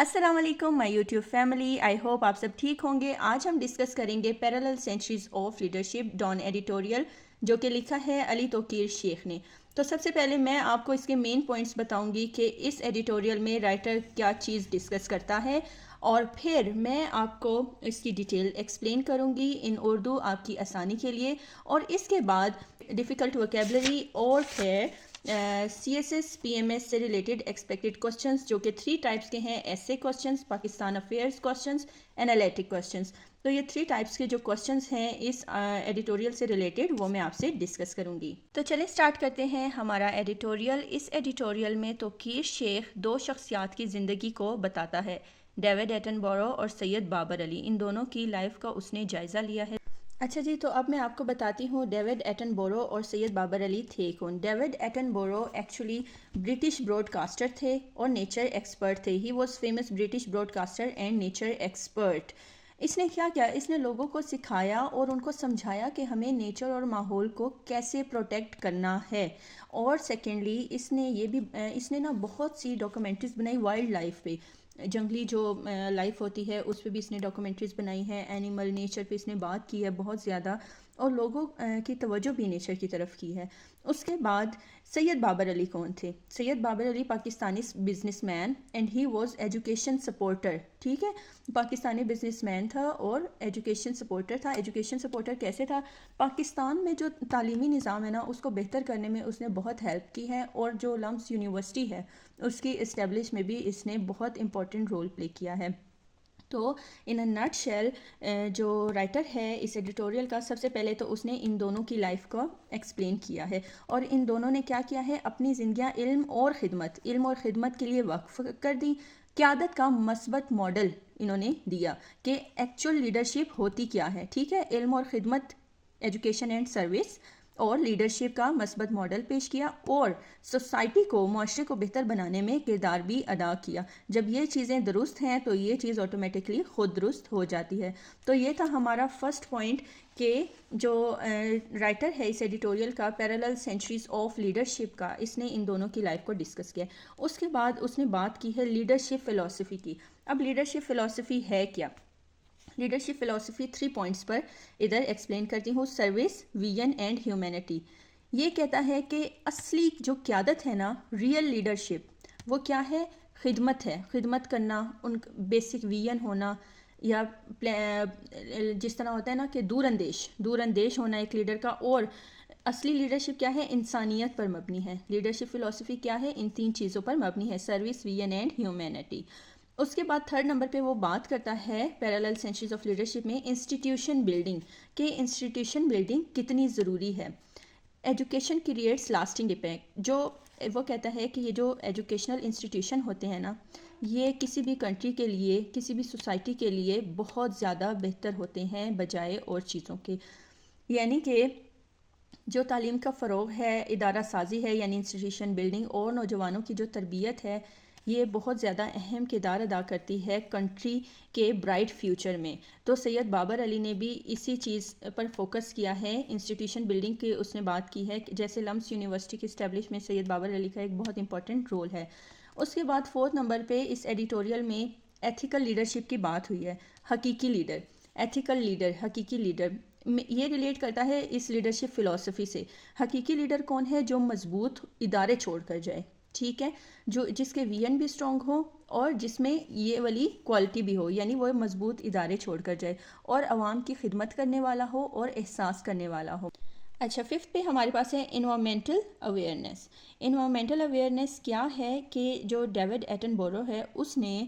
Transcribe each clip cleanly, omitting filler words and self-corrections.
अस्सलाम वालेकुम my YouTube family, I hope आप सब ठीक होंगे। आज हम डिस्कस करेंगे parallel centuries of leadership Dawn editorial, जो कि लिखा है अली तोकीर शेख ने। तो सबसे पहले मैं आपको इसके मेन पॉइंट्स बताऊंगी कि इस एडिटोरियल में राइटर क्या चीज़ डिस्कस करता है, और फिर मैं आपको इसकी डिटेल एक्सप्लेन करूंगी इन उर्दू आपकी आसानी के लिए। और इसके बाद डिफ़िकल्ट वोकेबलरी और फिर CSS PMS से रिलेटेड एक्सपेक्टेड क्वेश्चंस, जो कि 3 टाइप्स के हैं: ऐसे questions, Pakistan affairs questions, analytic questions. तो ये 3 टाइप्स के जो क्वेश्चंस हैं इस एडिटोरियल से रिलेटेड, वो मैं आपसे डिस्कस करूंगी। तो चलिए स्टार्ट करते हैं हमारा एडिटोरियल। इस एडिटोरियल में तोकीर शेख 2 शख्सियात की ज़िंदगी को बताता है, डेविड एटनबरो और सैयद बाबर अली। इन दोनों की लाइफ का उसने जायज़ा लिया है। अच्छा जी, तो अब मैं आपको बताती हूँ डेविड एटनबरो और सैयद बाबर अली थे कौन। David Attenborough actually British broadcaster थे और नेचर एक्सपर्ट थे। He was famous British broadcaster and nature expert. इसने क्या किया, इसने लोगों को सिखाया और उनको समझाया कि हमें नेचर और माहौल को कैसे प्रोटेक्ट करना है। और सेकेंडली इसने ना बहुत सी डॉक्यूमेंट्रीज बनाई वाइल्ड लाइफ पे, जंगली जो लाइफ होती है उस पर भी इसने डॉक्यूमेंट्रीज़ बनाई हैं। एनिमल नेचर पे इसने बात की है बहुत ज़्यादा, और लोगों की तवज्जो भी नेचर की तरफ की है। उसके बाद सैयद बाबर अली कौन थे? Syed Babar Ali Pakistani businessman and he was education supporter. ठीक है, पाकिस्तानी बिजनेसमैन था और एजुकेशन सपोर्टर था। एजुकेशन सपोर्टर कैसे था? पाकिस्तान में जो तालीमी निज़ाम है ना, उसको बेहतर करने में उसने बहुत हेल्प की है, और जो लम्स यूनिवर्सिटी है उसकी इस्टेब्लिश में भी इसने बहुत इंपॉर्टेंट रोल प्ले किया है। तो इन अ नट शेल जो राइटर है इस एडिटोरियल का, सबसे पहले तो उसने इन दोनों की लाइफ को एक्सप्लेन किया है, और इन दोनों ने क्या किया है, अपनी ज़िंदगियाँ इल्म और ख़िदमत के लिए वक्फ कर दी। क़यादत का मस्बत मॉडल इन्होंने दिया कि एक्चुअल लीडरशिप होती क्या है। ठीक है, इल्म और ख़िदमत, एजुकेशन एंड सर्विस, और लीडरशिप का मस्बत मॉडल पेश किया, और सोसाइटी को, मुआशरे को बेहतर बनाने में किरदार भी अदा किया। जब ये चीज़ें दुरुस्त हैं तो ये चीज़ ऑटोमेटिकली खुद दुरुस्त हो जाती है। तो ये था हमारा फर्स्ट पॉइंट कि जो राइटर है इस एडिटोरियल का, पैरेलल सेंचुरीज ऑफ लीडरशिप का, इसने इन दोनों की लाइफ को डिस्कस किया। उसके बाद उसने बात की है लीडरशिप फ़िलॉसफी की। अब लीडरशिप फ़िलॉसफी है क्या? लीडरशिप फ़िलॉसफी 3 पॉइंट्स पर इधर एक्सप्लेन करती हूँ: सर्विस, विजन एंड ह्यूमैनिटी। ये कहता है कि असली जो क़यादत है ना, रियल लीडरशिप, वो क्या है? खिदमत है, खिदमत करना, उन बेसिक विजन होना, या जिस तरह होता है ना कि दूर अंदेश होना एक लीडर का। और असली लीडरशिप क्या है? इंसानियत पर मबनी है। लीडरशिप फ़िलॉसफी क्या है? इन 3 चीज़ों पर मबनी है: सर्विस, विजन एंड ह्यूमैनिटी। उसके बाद थर्ड नंबर पे वो बात करता है पैरेलल सेंचुरीज ऑफ लीडरशिप में इंस्टीट्यूशन बिल्डिंग, कि इंस्टीट्यूशन बिल्डिंग कितनी ज़रूरी है। Education creates lasting impact. जो वो कहता है कि ये जो एजुकेशनल इंस्टीट्यूशन होते हैं ना, ये किसी भी कंट्री के लिए, किसी भी सोसाइटी के लिए बहुत ज़्यादा बेहतर होते हैं बजाय और चीज़ों के। यानी कि जो तालीम का फ़रोग़ है, इदारा साजी है, यानी इंस्टीट्यूशन बिल्डिंग, और नौजवानों की जो तरबियत है, ये बहुत ज़्यादा अहम किरदार अदा करती है कंट्री के ब्राइट फ्यूचर में। तो सैयद बाबर अली ने भी इसी चीज़ पर फोकस किया है, इंस्टीट्यूशन बिल्डिंग की उसने बात की है। जैसे लम्स यूनिवर्सिटी की इस्टेब्लिश में सैयद बाबर अली का एक बहुत इंपॉर्टेंट रोल है। उसके बाद फोर्थ नंबर पे इस एडिटोरियल में एथिकल लीडरशिप की बात हुई है। हकीकी लीडर, एथिकल लीडर, हकीकी लीडर, ये रिलेट करता है इस लीडरशिप फ़िलॉसफी से। हकीकी लीडर कौन है? जो मजबूत इदारे छोड़ कर जाए। ठीक है, जो जिसके विजन भी स्ट्रॉन्ग हो और जिसमें ये वाली क्वालिटी भी हो, यानी वो मजबूत इदारे छोड़ कर जाए और आवाम की खिदमत करने वाला हो और एहसास करने वाला हो। अच्छा, फिफ्थ पे हमारे पास है इन्वायरमेंटल अवेयरनेस। इन्वायरमेंटल अवेयरनेस क्या है कि जो डेविड एटनबरो है उसने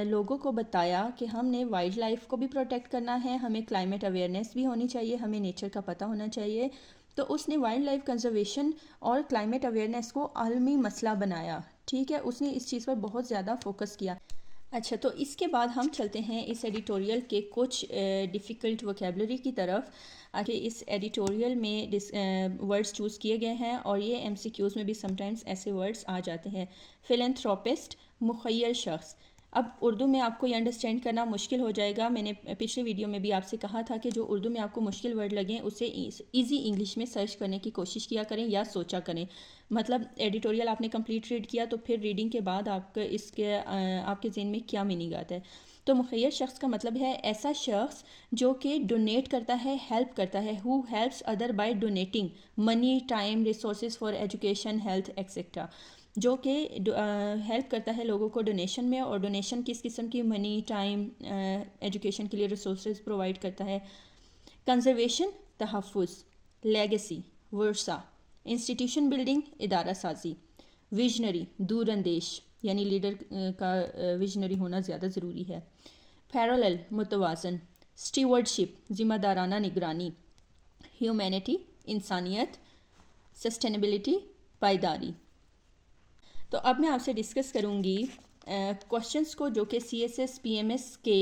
लोगों को बताया कि हमने वाइल्ड लाइफ को भी प्रोटेक्ट करना है, हमें क्लाइमेट अवेयरनेस भी होनी चाहिए, हमें नेचर का पता होना चाहिए। तो उसने वाइल्ड लाइफ कंजर्वेशन और क्लाइमेट अवेयरनेस को आलमी मसला बनाया। ठीक है, उसने इस चीज़ पर बहुत ज़्यादा फोकस किया। अच्छा, तो इसके बाद हम चलते हैं इस एडिटोरियल के कुछ डिफ़िकल्ट वोकेबलरी की तरफ। आगे इस एडिटोरियल में वर्ड्स चूज़ किए गए हैं, और ये MCQs में भी समटाइम्स ऐसे वर्ड्स आ जाते हैं। फिलैंथ्रोपिस्ट, मुखय्यर शख्स, اب اردو میں آپ کو یہ انڈرسٹینڈ کرنا مشکل ہو جائے گا. میں نے پچھلے ویڈیو میں بھی آپ سے کہا تھا کہ جو اردو میں آپ کو مشکل ورڈ لگیں اسے ایزی انگلش میں سرچ کرنے کی کوشش کیا کریں یا سوچا کریں. مطلب ایڈیٹوریل آپ نے کمپلیٹ ریڈ کیا تو پھر ریڈنگ کے بعد آپ کے ذہن میں کیا میننگ آتا ہے. تو مخیر شخص کا مطلب ہے ایسا شخص جو کہ ڈونیٹ کرتا ہے, ہیلپ کرتا ہے, who helps other by donating money, time, resources for education, health etcetera. جو کہ ہیلپ کرتا ہے لوگوں کو ڈونیشن میں, اور ڈونیشن کس قسم کی, منی, ٹائم, ایجوکیشن کے لیے ریسورسز پرووائڈ کرتا ہے. کنزرویشن تحفظ, لیگیسی ورثہ, انسٹیٹیوشن بلڈنگ ادارہ سازی, ویژنری دور اندیش یعنی لیڈر کا ویژنری ہونا زیادہ ضروری ہے. پیرالل متوازن, اسٹیورڈشپ ذمہ دارانہ نگرانی, ہیومینٹی انسانیت, سسٹینیبلٹی پائیداری. تو اب میں آپ سے ڈسکس کروں گی کوشچنس کو جو کہ CSS PMS کے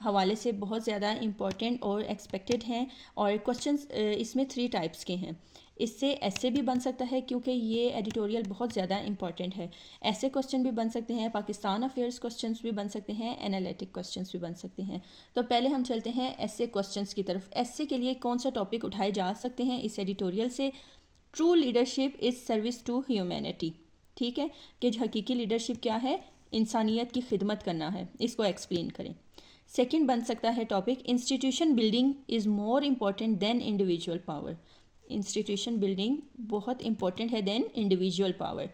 حوالے سے بہت زیادہ امپورٹنٹ اور ایکسپیکٹڈ ہیں. اور کوشچنس اس میں 3 ٹائپس کے ہیں. اس سے ایسے بھی بن سکتا ہے کیونکہ یہ ایڈیٹوریل بہت زیادہ امپورٹنٹ ہے. ایسے کوشچن بھی بن سکتے ہیں, پاکستان افیئرس کوشچنس بھی بن سکتے ہیں, انالیٹک کوشچنس بھی بن سکتے ہیں. تو پہلے ہم چلتے ہیں ایسے کوشچنس کی طرف. ایسے کے لیے کون سا ٹاپک اٹھائے جا سکتے ہیں اس ایڈیٹوریل سے؟ True leadership is service to humanity. ٹھیک ہے, کہ حقیقی لیڈرشپ کیا ہے؟ انسانیت کی خدمت کرنا ہے. اس کو ایکسپلین کریں. سیکنڈ بن سکتا ہے topic institution building is more important than individual power. Institution building بہت امپورٹنٹ ہے دین انڈیویجول پاور.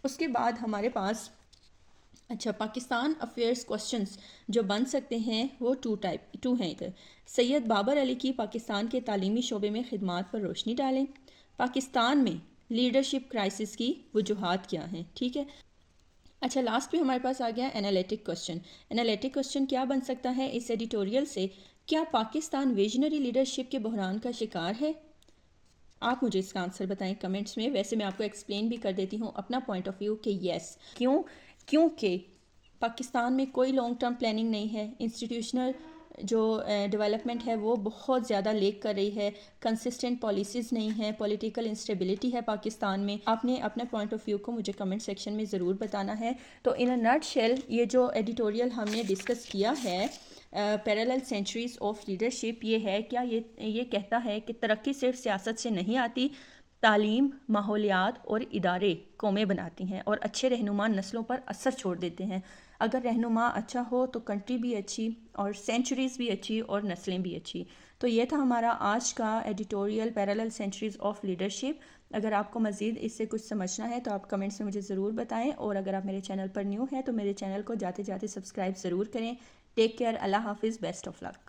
اس کے بعد ہمارے پاس پاکستان افیئرس کوشچنس جو بن سکتے ہیں وہ 2 ہیں ادھر. سید بابر علی کی پاکستان کے تعلیمی شعبے میں خدمات پر روشنی ڈالیں. پاکستان میں لیڈرشپ کرائسس کی وجوہات کیا ہیں. ٹھیک ہے. لاسٹ پہ ہمارے پاس آ گیا انالیٹک کوشچن. انالیٹک کوشچن کیا بن سکتا ہے اس ایڈیٹوریل سے؟ کیا پاکستان ویژنری لیڈرشپ کے بحران کا شکار ہے؟ آپ مجھے اس کا آنسر بتائیں کمنٹس میں. ویسے میں آپ کو ایکسپلین بھی کر دیتی ہوں اپنا پوائنٹ آف ویو کہ یس. کیونکہ پاکستان میں کوئی لانگ ٹرم پلاننگ نہیں ہے. انسٹیٹیوشنل جو ڈیولپمنٹ ہے وہ بہت زیادہ لیک کر رہی ہے. کنسسٹنٹ پالیسیز نہیں ہیں. پولیٹیکل انسٹیبلٹی ہے پاکستان میں. آپ نے اپنا پوائنٹ آف ویو کو مجھے کمنٹ سیکشن میں ضرور بتانا ہے. تو ان اے نٹ شیل یہ جو ایڈیٹوریل ہم نے ڈسکس کیا ہے پیرالل سینچریز آف لیڈرشپ, یہ ہے کیا یہ کہتا ہے کہ ترقی صرف سیاست سے نہیں آتی. تعلیم, ماحولیات اور ادارے قومیں بناتی ہیں, اور اچھے رہنما نسلوں پر اثر چھوڑ دیتے ہیں. اگر رہنما اچھا ہو تو کنٹری بھی اچھی, اور سینچریز بھی اچھی, اور نسلیں بھی اچھی. تو یہ تھا ہمارا آج کا editorial parallel centuries of leadership. اگر آپ کو مزید اس سے کچھ سمجھنا ہے تو آپ کمنٹس میں مجھے ضرور بتائیں, اور اگر آپ میرے چینل پر نیو ہیں تو میرے چینل کو جاتے جاتے سبسکرائب ضرور کریں. ٹیک کیئر. اللہ حافظ. Best of look.